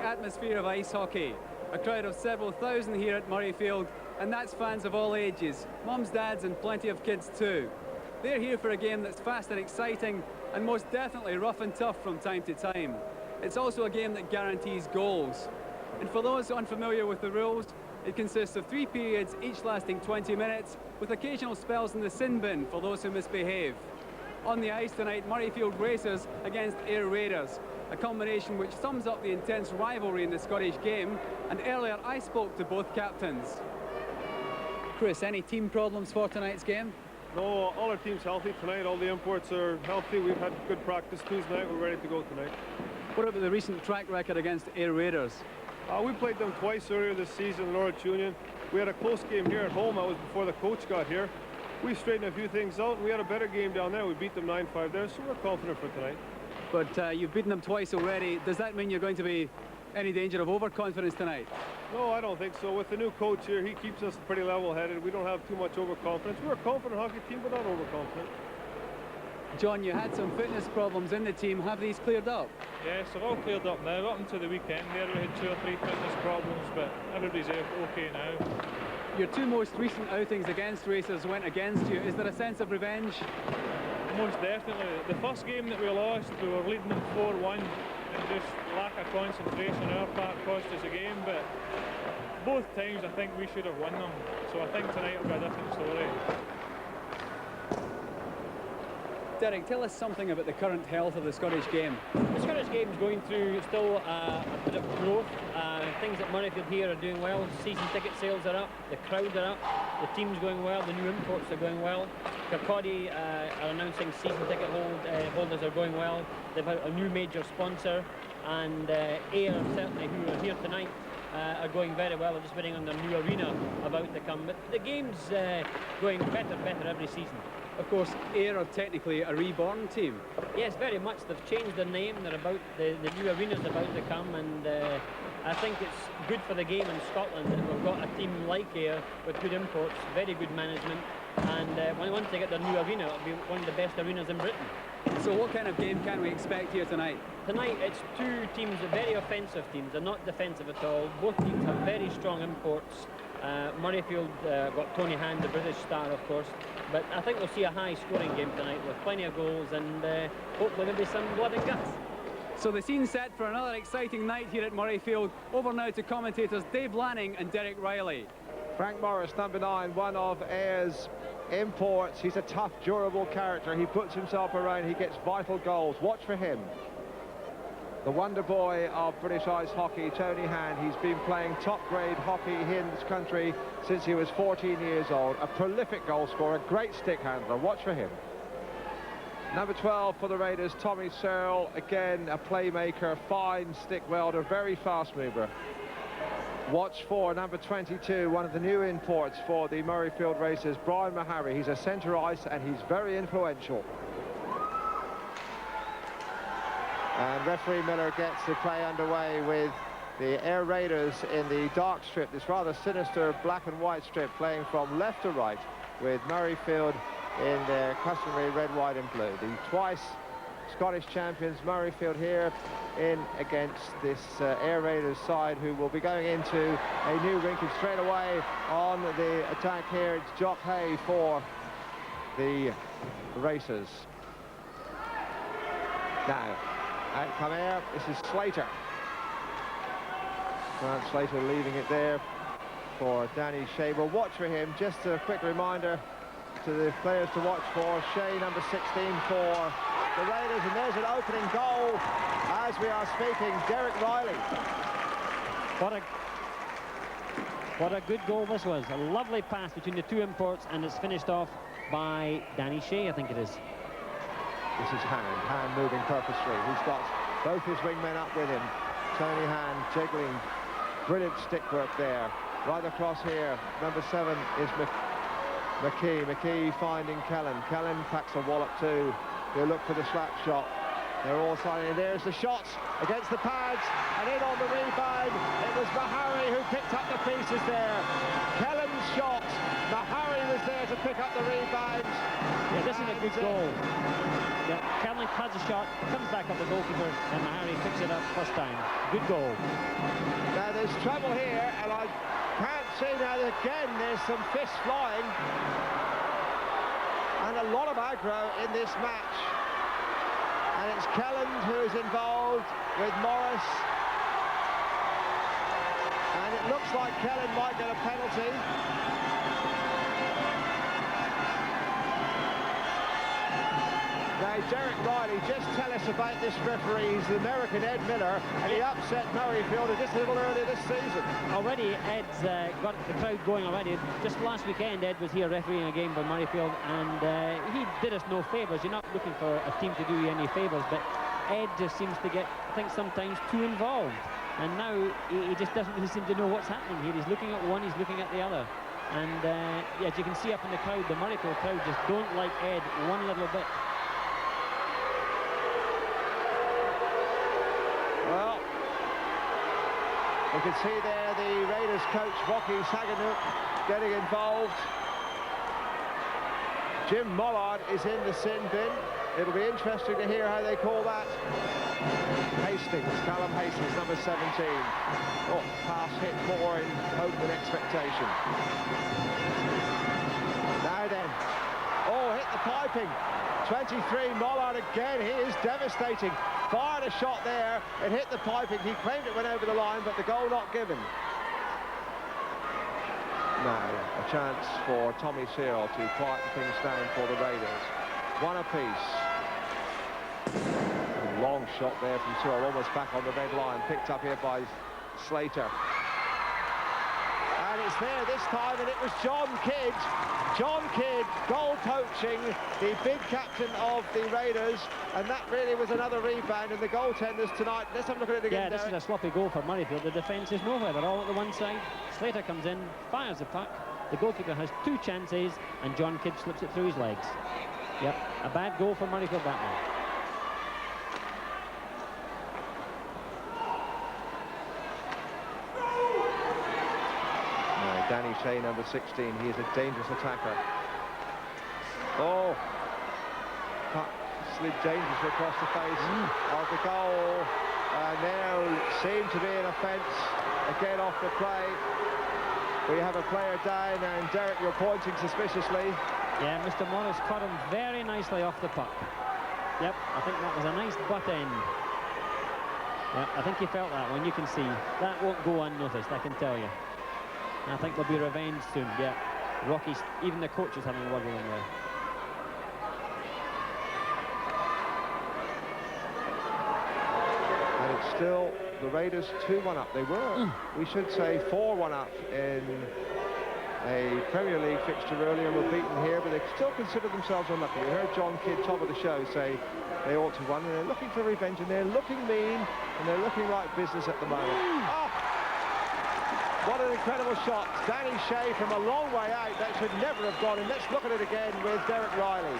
atmosphere of ice hockey. A crowd of several thousand here at Murrayfield, and that's fans of all ages, mums, dads and plenty of kids too. They're here for a game that's fast and exciting, and most definitely rough and tough from time to time. It's also a game that guarantees goals. And for those unfamiliar with the rules, it consists of 3 periods, each lasting 20 minutes, with occasional spells in the sin bin for those who misbehave. On the ice tonight, Murrayfield Racers against Ayr Raiders, a combination which sums up the intense rivalry in the Scottish game, and earlier I spoke to both captains. Chris, any team problems for tonight's game? No, all our team's healthy tonight, all the imports are healthy, we've had good practice Tuesday night, we're ready to go tonight. What about the recent track record against Ayr Raiders? We played them twice earlier this season in Norwich Union. We had a close game here at home, that was before the coach got here. We straightened a few things out, and we had a better game down there. We beat them 9-5 there, so we're confident for tonight. But you've beaten them twice already. Does that mean you're going to be any danger of overconfidence tonight? No, I don't think so. With the new coach here, he keeps us pretty level-headed. We don't have too much overconfidence. We're a confident hockey team, but not overconfident. John, you had some fitness problems in the team. Have these cleared up? Yes, they're all cleared up now. Up until the weekend there, we had 2 or 3 fitness problems, but everybody's okay now. Your 2 most recent outings against Racers went against you. Is there a sense of revenge? Most definitely. The first game that we lost, we were leading them 4-1, and just lack of concentration on our part cost us a game, but both times I think we should have won them. So I think tonight will be a different story. Derek, tell us something about the current health of the Scottish game. The Scottish game is going through still a bit of growth. Things at Murrayfield here are doing well. Season ticket sales are up, the crowd are up, the team's going well, the new imports are going well. Kirkcaldy are announcing season ticket holders are going well. They've had a new major sponsor, and Ayr, certainly, who are here tonight, are going very well. They're just waiting on their new arena about to come. But the game's going better and better every season. Of course, Ayr are technically a reborn team. Yes, very much. They've changed their name. They're about the new arena's about to come, and I think it's good for the game in Scotland that we've got a team like Ayr with good imports, very good management, and once they get their new arena, it'll be one of the best arenas in Britain. So what kind of game can we expect here tonight? Tonight it's 2 teams, very offensive teams. They're not defensive at all. Both teams have very strong imports. Murrayfield got Tony Hand, the British star, of course. But I think we'll see a high-scoring game tonight with plenty of goals and hopefully maybe some blood and guts. So the scene's set for another exciting night here at Murrayfield. Over now to commentators Dave Lanning and Derek Riley. Frank Morris, number 9, one of Ayer's imports. He's a tough, durable character. He puts himself around, he gets vital goals. Watch for him. The wonder boy of British ice hockey, Tony Hand. He's been playing top-grade hockey here in this country since he was 14 years old. A prolific goal scorer, great stick handler. Watch for him. Number 12 for the Raiders, Tommy Searle. Again, a playmaker, fine stick welder, very fast mover. Watch for number 22, one of the new imports for the Murrayfield Racers, Brian Mahari. He's a centre ice and he's very influential. And referee Miller gets the play underway with the Ayr Raiders in the dark strip, this rather sinister black and white strip, playing from left to right, with Murrayfield in their customary red, white and blue. The twice Scottish champions Murrayfield here in against this Ayr Raiders side, who will be going into a new rink. And straight away on the attack here, it's Jock Hay for the Racers. Now, out come Ayr, this is Slater. Grant Slater leaving it there for Danny Shea. We'll watch for him. Just a quick reminder to the players to watch for. Shea, number 16 for the Raiders, and there's an opening goal as we are speaking. Derek Riley. What a good goal this was. A lovely pass between the 2 imports, and it's finished off by Danny Shea, I think it is. This is Hand moving purposely. He's got both his wingmen up with him. Tony Hand jiggling. Brilliant stick work there. Right across here, number 7 is McKee. McKee finding Kellen. Kellen packs a wallop too. He'll look for the slap shot. They're all signing. There's the shots against the pads, and in on the rebound. It was Mahari who picked up the pieces there. Kellen's shot. Mahari was there to pick up the rebound. Yeah, this is a good goal. Yeah, Kelly has a shot, comes back up the goalkeeper, and Mahari picks it up first time. Good goal. Now there's trouble here, and I can't see now that again there's some fists flying. And a lot of aggro in this match. And it's Kelland who is involved with Morris. And it looks like Kelland might get a penalty. Now, Derek Riley, just tell us about this referee. He's the American Ed Miller, and he upset Murrayfield just a little earlier this season. Already, Ed's got the crowd going already. Just last weekend, Ed was here refereeing a game by Murrayfield, and he did us no favours. You're not looking for a team to do you any favours, but Ed just seems to get, I think, sometimes too involved. And now he just doesn't really seem to know what's happening here. He's looking at one, he's looking at the other. And yeah, as you can see up in the crowd, the Murrayfield crowd just don't like Ed one little bit. Well, you can see there the Raiders coach, Rocky Saganuk, getting involved. Jim Mollard is in the sin bin. It'll be interesting to hear how they call that. Hastings, Callum Hastings, number 17. Oh, pass hit more in hope than expectation. Now then. Oh, hit the piping. 23, Mollard again. He is devastating. Fired a shot there. It hit the piping. He claimed it went over the line, but the goal not given. Now, a chance for Tommy Searle to quiet things down for the Raiders. One apiece. A long shot there from Searle, almost back on the red line, picked up here by Slater. And it's there this time, and it was John Kidd. John Kidd, goal poaching, the big captain of the Raiders, and that really was another rebound, and the goaltenders tonight, let's have a look at it again. Yeah, this is a sloppy goal for Murrayfield. The defence is nowhere, they're all at the one side. Slater comes in, fires the puck, the goalkeeper has two chances, and John Kidd slips it through his legs. Yep, a bad goal for Murrayfield, that one. Danny Shea, number 16, he is a dangerous attacker. Oh, puck slid dangerously across the face of the goal. And there seemed to be an offence again off the play. We have a player down, and Derek, you're pointing suspiciously. Yeah, Mr. Morris caught him very nicely off the puck. Yep, I think that was a nice butt end. Yep, I think he felt that one. You can see that won't go unnoticed, I can tell you. I think there'll be revenge soon. Yeah, Rocky's, even the coach is having a word with him there. And it's still the Raiders 2-1 up. They were, we should say, 4-1 up in a Premier League fixture earlier, were beaten here, but they still consider themselves unlucky. We heard John Kidd, top of the show, say they ought to win, and they're looking for revenge, and they're looking mean, and they're looking like business at the moment. Oh! What an incredible shot. Danny Shea from a long way out. That should never have gone in. Let's look at it again with Derek Riley.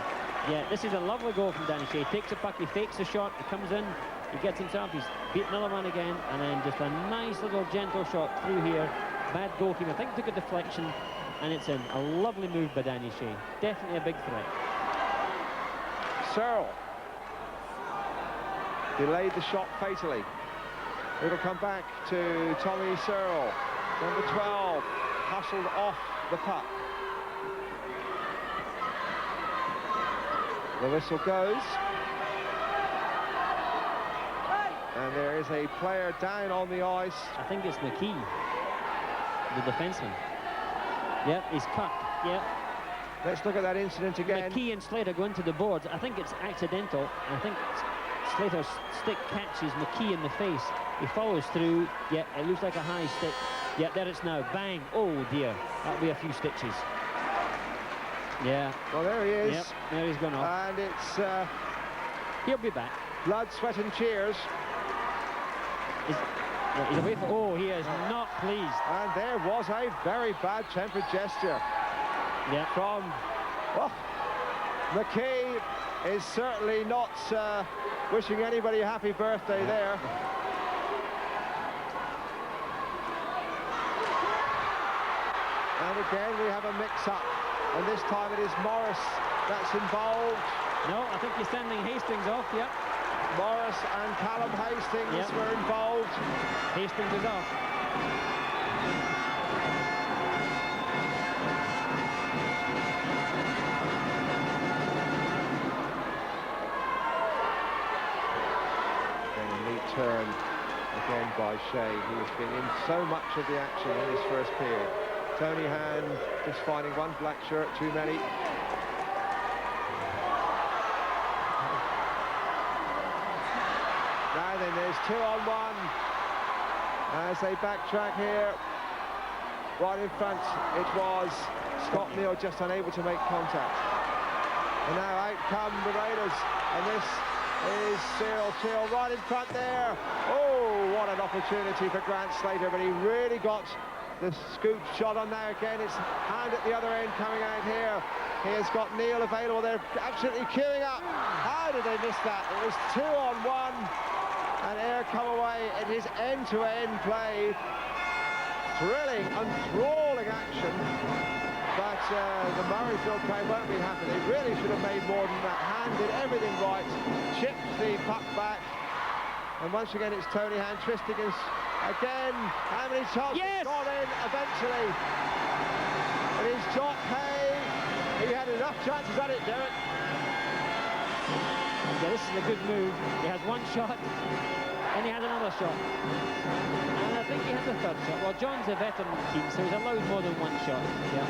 Yeah, this is a lovely goal from Danny Shea. Takes a puck, he fakes the shot, he comes in, he gets himself, he's beat another man again, and then just a nice little gentle shot through here. Bad goalkeeper, I think took a deflection, and it's in. A lovely move by Danny Shea. Definitely a big threat. Searle delayed the shot fatally. It'll come back to Tommy Searle. Number 12, hustled off the puck. The whistle goes. And there is a player down on the ice. I think it's McKee, the defenseman. Yep, he's cut. Yep. Let's look at that incident again. McKee and Slater go into the boards. I think it's accidental. I think Slater's stick catches McKee in the face. He follows through. Yeah, it looks like a high stick. Yeah, there it's now. Bang. Oh, dear. That'll be a few stitches. Yeah. Well, there he is. Yep, there he's gone off. And it's... He'll be back. blood, sweat and cheers. He's away from... Oh, he is not pleased. And there was a very bad-tempered gesture. Yeah. From... Oh, McKee is certainly not wishing anybody a happy birthday there. And again, we have a mix-up And this time it is Morris that's involved. No, I think he's sending Hastings off, yeah. Morris and Callum Hastings were involved. Hastings is off. Then a neat turn again by Shea, who's been in so much of the action in this first period. Tony Hand just finding one black shirt too many. Now then, there's 2-on-1 as they backtrack here. Right in front, it was Scott Neal just unable to make contact. And now out come the Raiders, and this is Cyril Teal right in front there. Oh, what an opportunity for Grant Slater, but he really got the scoop shot on now again. It's Hand at the other end coming out here. He has got Neal available. They're absolutely queuing up. How did they miss that? It was 2-on-1, and Ayr come away. It is end-to-end play. Thrilling, enthralling action. But the Murrayfield play won't be happy. They really should have made more than that. Hand did everything right. Chipped the puck back. And once again, it's Tony Hand twisting us again. How many shots? Yes! Got in eventually. It is Jock Hay. He had enough chances at it, Derek. Yeah, this is a good move. He has one shot, and he has another shot. And I think he has a third shot. Well, John's a veteran of the team, so he's allowed more than one shot. Yeah.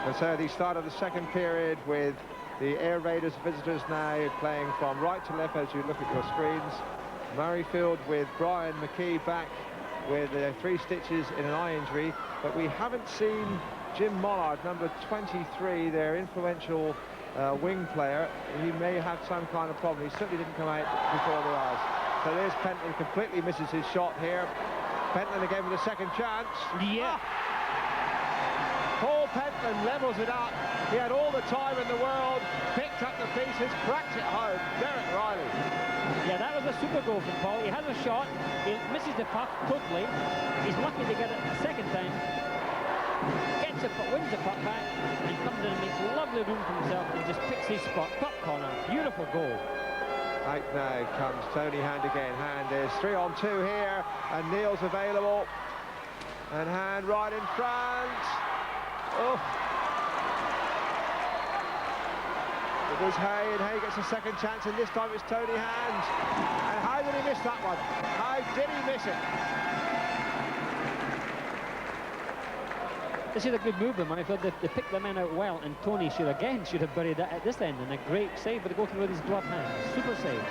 And so the start of the second period with the Ayr Raiders visitors now playing from right to left as you look at your screens. Murrayfield with Brian McKee back with 3 stitches in an eye injury, but we haven't seen Jim Mollard, number 23, their influential wing player. He may have some kind of problem. He certainly didn't come out before the hours. So there's Pentland, completely misses his shot here. Pentland again with a second chance. Yeah. Paul Pentland levels it up. He had all the time in the world, picked up the pieces, cracked it home. Derek Riley. Yeah, that was a super goal from Paul. He has a shot, he misses the puck totally. He's lucky to get it a second time. Gets it, wins the puck back, and comes in and makes lovely room for himself and just picks his spot. Top corner, beautiful goal. Out now comes Tony Hand again. Hand is 3-on-2 here, and Neal's available. And Hand right in front. Oh. It was Hay, and Hay gets a second chance, and this time it's Tony Hand. And how did he miss that one? How did he miss it? This is a good move by Murrayfield. They picked the men out well, and Tony should have buried that at this end, and a great save, but the goalkeeper with his glove hand. Super save.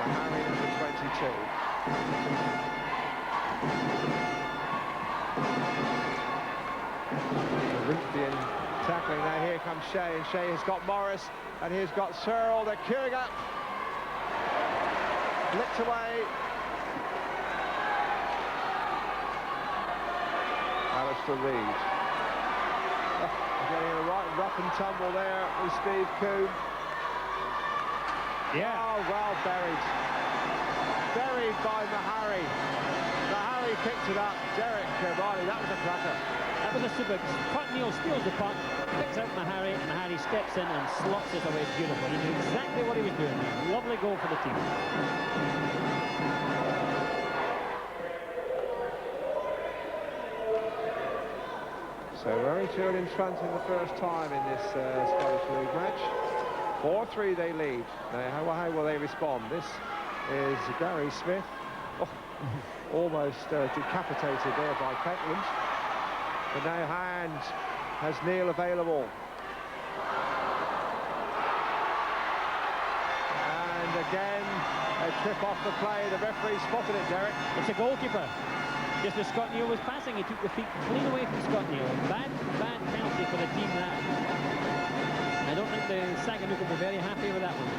And Harry number 22. Corinthian tackling now. Here comes Shea, and Shea has got Morris, and he's got Searle. They're queuing up. Flicked away. Alistair Reid. Getting a right rough and tumble there with Steve Coombe. Yeah. Oh, well buried. Buried by Mahari. Mahari picked it up. Derek Riley, that was a cracker. That was a super. Neal steals the puck, picks out Mahari, and Mahari steps in and slots it away beautifully. He knew exactly what he was doing there. Lovely goal for the team. So Murrayfield in front in the first time in this Scottish League match. 4-3 they lead. Now how will they respond? This is Gary Smith. Oh, almost decapitated there by Pentland. But now Hand has Neal available. And again, a trip off the play. The referee spotted it, Derek. It's a goalkeeper. Just as Scott Neal was passing, he took the feet clean away from Scott Neal. Bad penalty for the team that. I don't think the Saganook will be very happy with that one.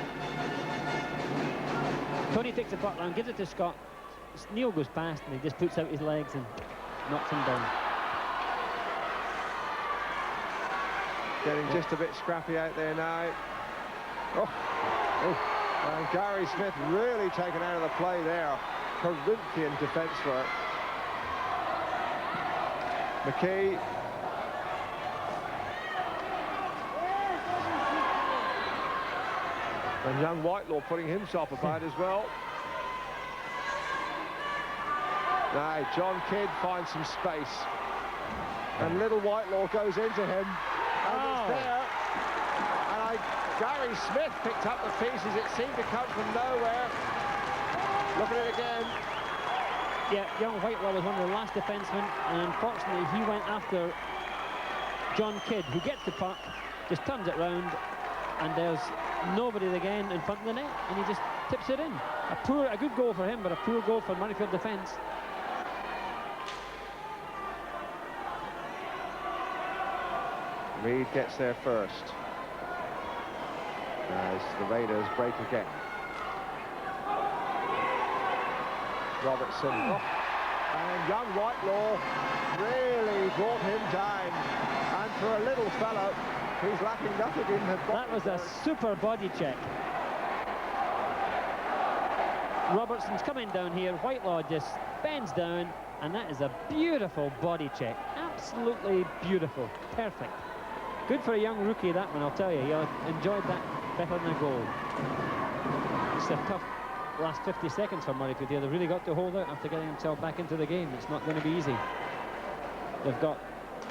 Tony takes the puck round, gives it to Scott. Neal goes past and he just puts out his legs and knocks him down. Getting just a bit scrappy out there now. And Gary Smith really taken out of the play there. Corinthian defence work. McKee. And young Whitelaw putting himself about as well. Now, John Kidd finds some space. And little Whitelaw goes into him. And it's there. And Gary Smith picked up the pieces. It seemed to come from nowhere. Look at it again. Yeah, young Whitelaw was one of the last defensemen, and unfortunately he went after John Kidd, who gets the puck, just turns it round, and there's nobody again in front of the net, and he just tips it in. A good goal for him, but a poor goal for Murrayfield defence. Reid gets there first as the Raiders break again. Robertson, and young Whitelaw really brought him down, and for a little fellow, he's lacking nothing in the That was a super body check. Robertson's coming down here, Whitelaw just bends down, and that is a beautiful body check. Absolutely beautiful, perfect. Good for a young rookie, that one, I'll tell you. He enjoyed that better than a goal. It's a tough last 50 seconds for Murrayfield here. They've really got to hold out after getting himself back into the game. It's not going to be easy. They've got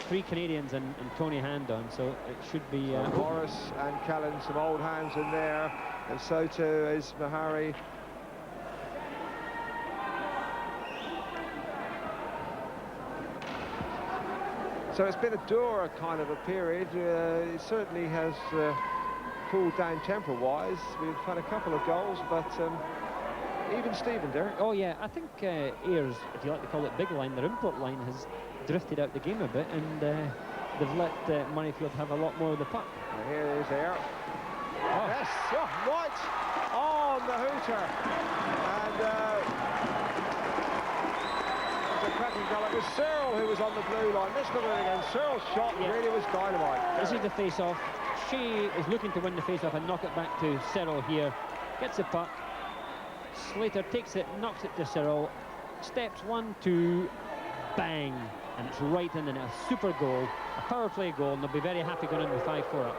3 Canadians and Tony Hand on, so it should be... Morris and Callan, some old hands in there, and so too is Mahari. So it's been a dour kind of a period. It certainly has cooled down temper-wise. We've had a couple of goals, but even Stephen, Derek. Oh yeah, I think Ayers, if you like to call it big line, their import line has drifted out the game a bit, and they've let Murrayfield have a lot more of the puck. And here is Ayr. Oh. Yes, right on the hooter. And a cracking goal. It was Searle who was on the blue line. Let's look at it again. Searle's shot really was dynamite. This is the face-off. She is looking to win the face-off and knock it back to Searle here. Gets the puck. Slater takes it, knocks it to Searle. Steps 1, 2, bang. And it's right in the net. A super goal. A power play goal, and they'll be very happy going in with 5-4 up.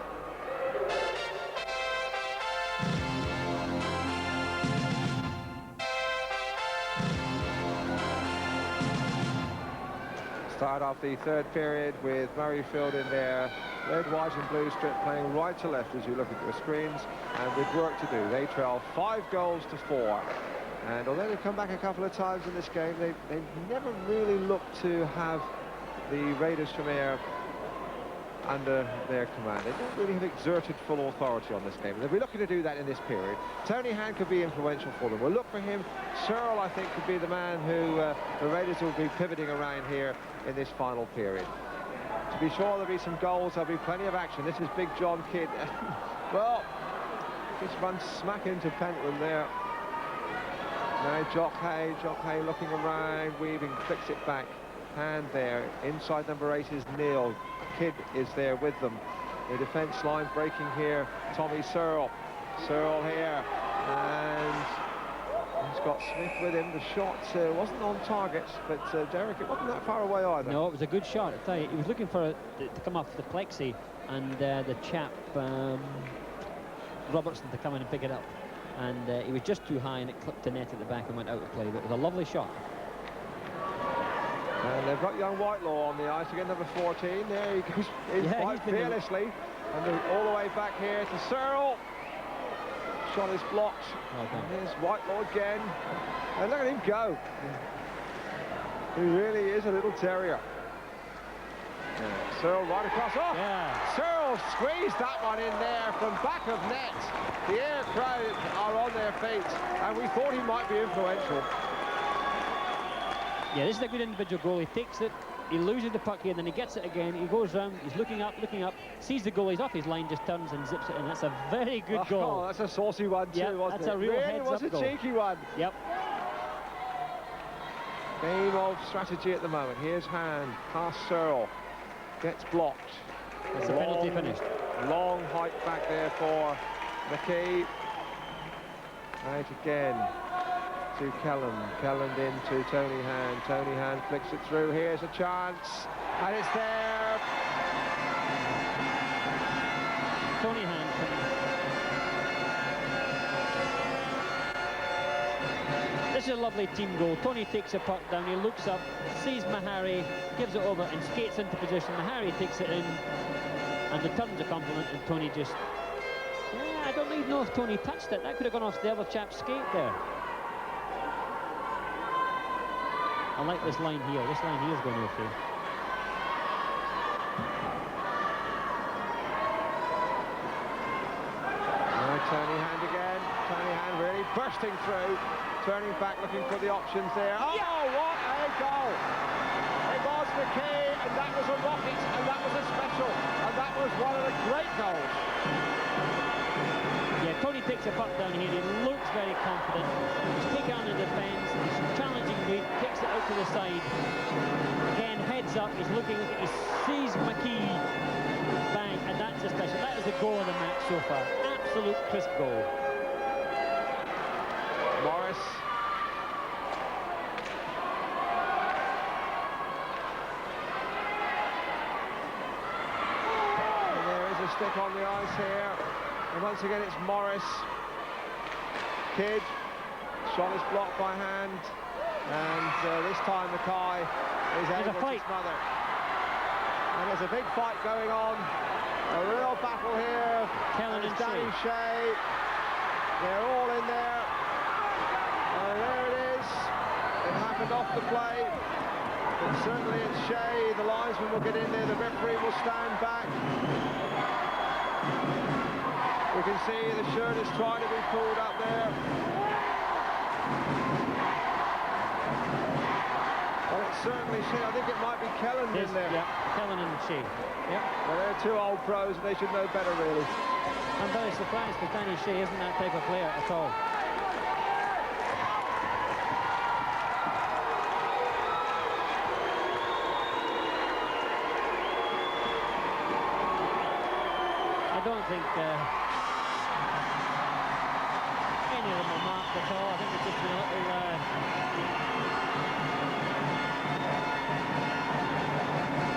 Start off the third period with Murrayfield in there, red, white and blue strip, playing right to left as you look at your screens, and with work to do. They trail 5 goals to 4, and although they've come back a couple of times in this game, they've never really looked to have the Raiders from Ayr under their command. They don't really have exerted full authority on this game. They'll be looking to do that in this period. Tony Hand could be influential for them. We'll look for him. Searle, I think, could be the man who the Raiders will be pivoting around here in this final period. To be sure, there'll be some goals. There'll be plenty of action. This is Big John Kidd. Well, just runs smack into Pentland there. Now Jock Hay looking around, weaving, flicks it back. Hand there. Inside number 8 is Neil. Kidd is there with them. The defence line breaking here. Tommy Searle. Searle here. And he's got Smith with him. The shot wasn't on target, but Derek, it wasn't that far away either. No, it was a good shot. I tell you, he was looking for it to come off the plexi, and the chap Robertson to come in and pick it up. And he was just too high, and it clipped the net at the back and went out of play. But it was a lovely shot. And they've got young Whitelaw on the ice again, number 14. There he goes in quite fearlessly. And all the way back here to Searle. Shot is blocked. And there's Whitelaw again. And look at him go. He really is a little terrier. Yeah. Searle right across. Oh! Yeah. Searle squeezed that one in there from back of net. The Ayr crowd are on their feet. And we thought he might be influential. Yeah, this is a good individual goal. He takes it, he loses the puck here, then he gets it again. He goes round, he's looking up, sees the goal, he's off his line, just turns and zips it in. That's a very good goal. Oh, that's a saucy one too, wasn't it? That's a real heads-up goal. It was a cheeky one. Yep. Game of strategy at the moment. Here's Hand, past Searle, gets blocked. That's a penalty finished. Long hike back there for McKee. Out again. to Kelland. Kelland into Tony Hand. Tony Hand flicks it through. Here's a chance, and it's there. Tony Hand. This is a lovely team goal. Tony takes a puck down, he looks up, sees Mahari, gives it over and skates into position. Mahari takes it in and returns a compliment, and Tony just... Yeah, I don't even know if Tony touched it. That could have gone off the other chap's skate there. I like this line here. This line here is going okay. Tony Hand again. Tony Hand really bursting through. Turning back, looking for the options there. Oh, yeah. What a goal! It was McKay, and that was a rocket, and that was a special, and that was one of the great goals. Yeah, Tony takes a puck down here. He looks very confident. He's taking on the defence. He's challenging Reid, kicks it out to the side. Again, heads up. He's looking. He sees McKee. Bang, and that's a special. That is the goal of the match so far. Absolute crisp goal. Morris. And there is a stick on the ice here. And once again it's Morris. Kidd. Shot is blocked by Hand. And this time Mackay is able to smother. And there's a big fight going on. A real battle here. Kelland and Danny Shea. They're all in there. And there it is. It happened off the play. But certainly it's Shea. The linesman will get in there. The referee will stand back. We can see the shirt is trying to be pulled up there. Well, it's certainly Shea. I think it might be Kelland in there. Yeah, Kelland and Shea. Yep. Well, they're two old pros, and they should know better, really. I'm very surprised because Danny Shea isn't that type of player at all. I don't think any of them are marked at all. I think it's just been a little...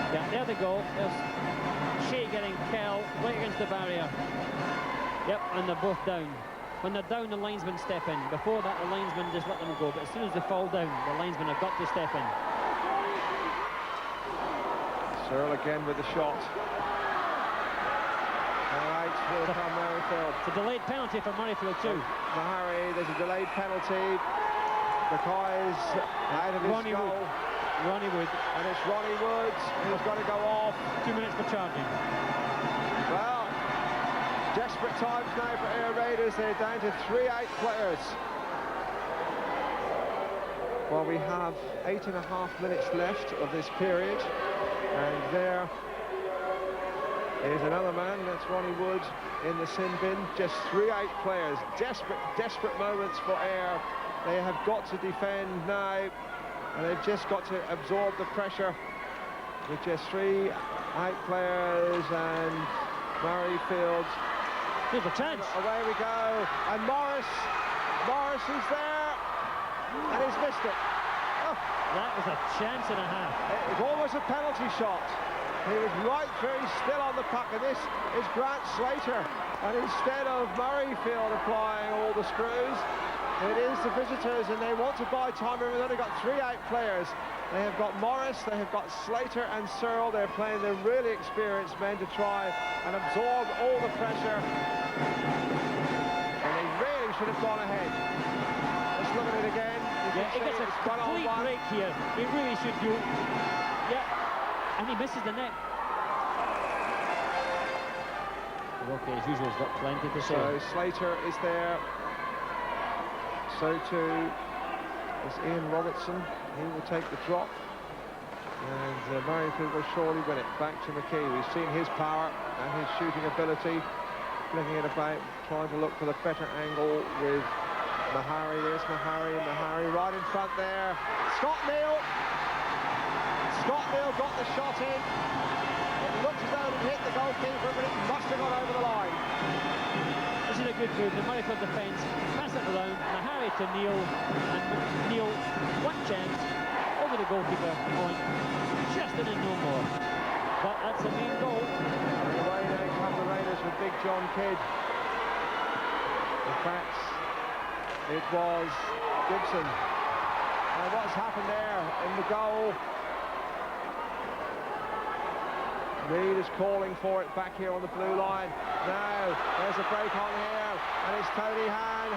Yeah, there they go. There's Shea getting Kell right against the barrier. Yep, and they're both down. When they're down, the linesmen step in. Before that, the linesmen just let them go. But as soon as they fall down, the linesmen have got to step in. Searle again with the shot. All right, here come Murrayfield. It's a delayed penalty for Murrayfield too. Mahari, there's a delayed penalty. Mackay's out of his goal. Ronnie Wood. And it's Ronnie Wood who's got to go off. 2 minutes for charging. Well, desperate times now for Ayr Raiders. They're down to 3 players. Well, we have 8.5 minutes left of this period. And there is another man, that's Ronnie Wood in the sin bin. Just 3 players. Desperate moments for Ayr. They have got to defend now. And they've just got to absorb the pressure with just 3 players, and Murrayfield. Here's a chance. Away we go. And Morris is there. And he's missed it. Oh. That was a chance and a half. It was almost a penalty shot. He was right very still on the puck, and this is Grant Slater. And instead of Murrayfield applying all the screws, it is the visitors, and they want to buy time. They've only got 3 players. They have got Morris, they have got Slater and Searle. They're playing the really experienced men to try and absorb all the pressure. And they really should have gone ahead. Let's look at it again. Yeah, he gets a complete break here. He really should go. Yeah, and he misses the net. Okay, as usual, he's got plenty to say. So Slater is there. So too is Ian Robertson. He will take the drop. And Murrayfield will surely win it. Back to McKee. We've seen his power and his shooting ability. Flicking it about, trying to look for the better angle with Mahari. There's Mahari. Mahari right in front there. Scott Neal. Scott Neal got the shot in. It looked as though it hit the goalkeeper, but it must have gone over the line. This is a good move. The Murrayfield defence pass it around. Mahari to Neil, and Neil, one chance, over the goalkeeper, on just in and no more. But that's the main goal. And away now come the Raiders with Big John Kidd. In fact, it was Gibson. And what's happened there in the goal? Reid is calling for it back here on the blue line. Now, there's a break on here, and it's Tony Hand.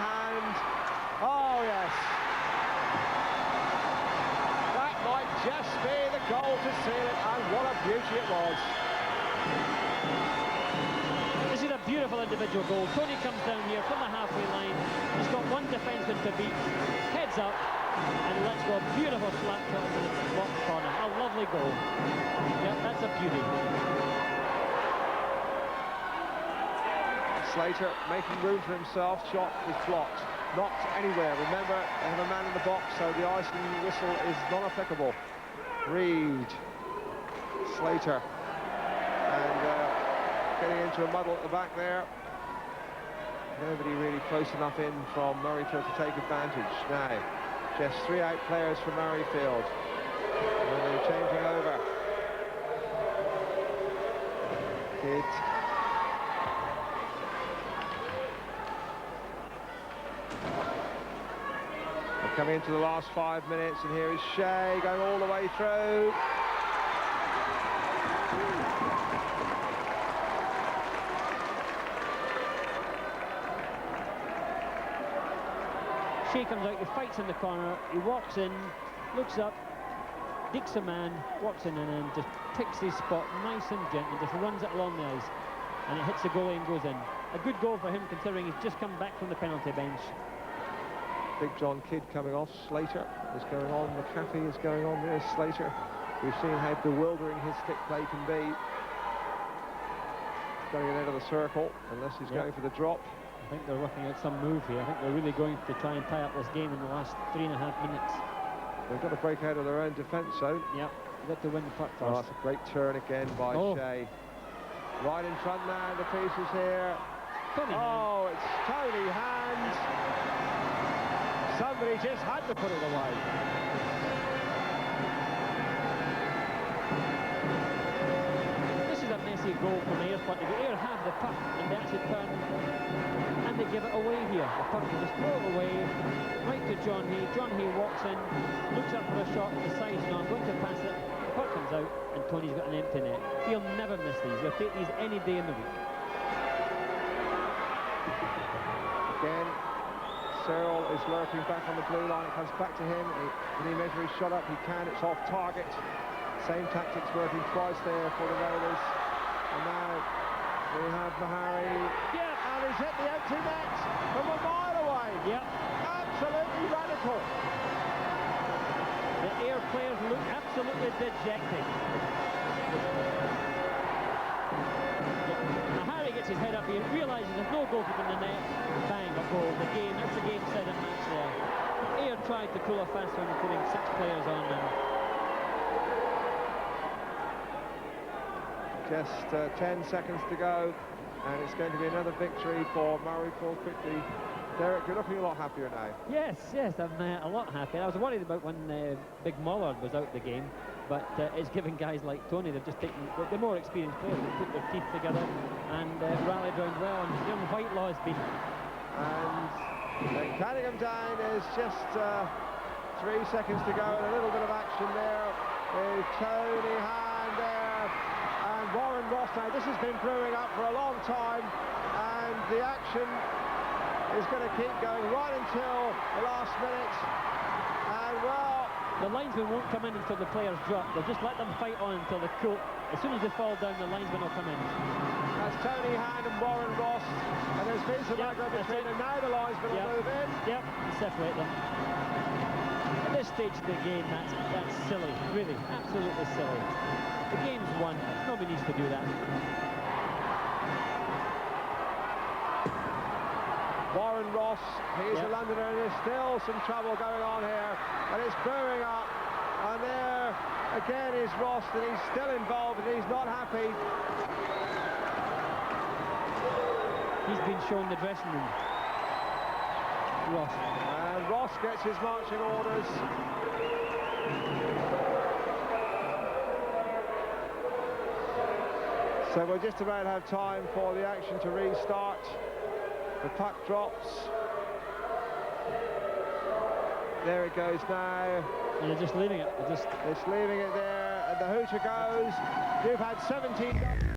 Oh, yes. That might just be the goal to seal it, and what a beauty it was. This is a beautiful individual goal. Tony comes down here from the halfway line. He's got one defenseman to beat. Heads up, and lets go a beautiful slap shot to the box corner. A lovely goal. Yep, that's a beauty. Slater making room for himself. Shot is blocked. Not anywhere. Remember, they have a man in the box, so the icing whistle is non-applicable. Reid, Slater, and getting into a muddle at the back there. Nobody really close enough in from Murrayfield to take advantage. Now, just 3 out players for Murrayfield. And they're changing over. Kidd. We're coming into the last 5 minutes, and here is Shea going all the way through. Shea comes out, he fights in the corner, he walks in, looks up, dicks a man, walks in and then just picks his spot nice and gently, just runs it along the ice, and it hits the goalie and goes in. A good goal for him considering he's just come back from the penalty bench. Big John Kidd coming off. Slater is going on. McAfee is going on. There's Slater. We've seen how bewildering his stick play can be. Going in out of the circle, unless he's going for the drop. I think they're working out some move here. I think they're really going to try and tie up this game in the last 3.5 minutes. They've got to break out of their own defence zone. Yep, they've got to win the puck first. Oh, that's a great turn again by Shea. Right in front now, the piece is here. Tony Hand. It's Tony Hand. Somebody just had to put it away. This is a messy goal from Ayer's point of view. Ayr have the puck and they actually turn and they give it away here. The puck will just throw it away right to John Hay. John Hay walks in, looks up for a shot, decides no, I'm going to pass it. The puck comes out and Tony's got an empty net. He'll never miss these. He'll take these any day in the week. Again, Searle is lurking back on the blue line. It comes back to him. Can he measure his shot up? He can. It's off target. Same tactics working twice there for the Raiders. And now we have Mahari. Yeah. And he's hit the empty net from a mile away. Yep. Absolutely radical. The Ayr players look absolutely dejected. Mahari gets his head up here, realises there's no goalkeeper in the net. Bang, a goal. The game, that's the game set and match there. Ayr tried to pull a fast one, putting 6 players on them. Just 10 seconds to go, and it's going to be another victory for Murrayfield quickly. Derek, you're looking a lot happier now. Yes, I'm a lot happier. I was worried about when Big Mullard was out the game, but it's giving guys like Tony, they've just taken the more experienced players, they put their teeth together and rallied round well, and young Whitelaw has been. And Cunningham down is just 3 seconds to go, and a little bit of action there with Tony Hand there, and Warren Ross. Now this has been brewing up for a long time, and the action is going to keep going right until the last minute. And well, the linesmen won't come in until the players drop. They'll just let them fight on until they cool. As soon as they fall down, the linesmen will come in. That's Tony Hand and Warren Ross, and there's been some aggro between them. Now the linesmen will move in. Yep, separate them. At this stage of the game, that's silly, really, absolutely silly. The game's won. Nobody needs to do that. Warren Ross, he's a Londoner, and there's still some trouble going on here, and it's brewing up, and there again is Ross, and he's still involved, and he's not happy. He's been shown the dressing room. Ross. And and Ross gets his marching orders. So we'll just about have time for the action to restart. The puck drops. There it goes now. And they're just leaving it. It's leaving it there, and the hooter goes. You've had 17...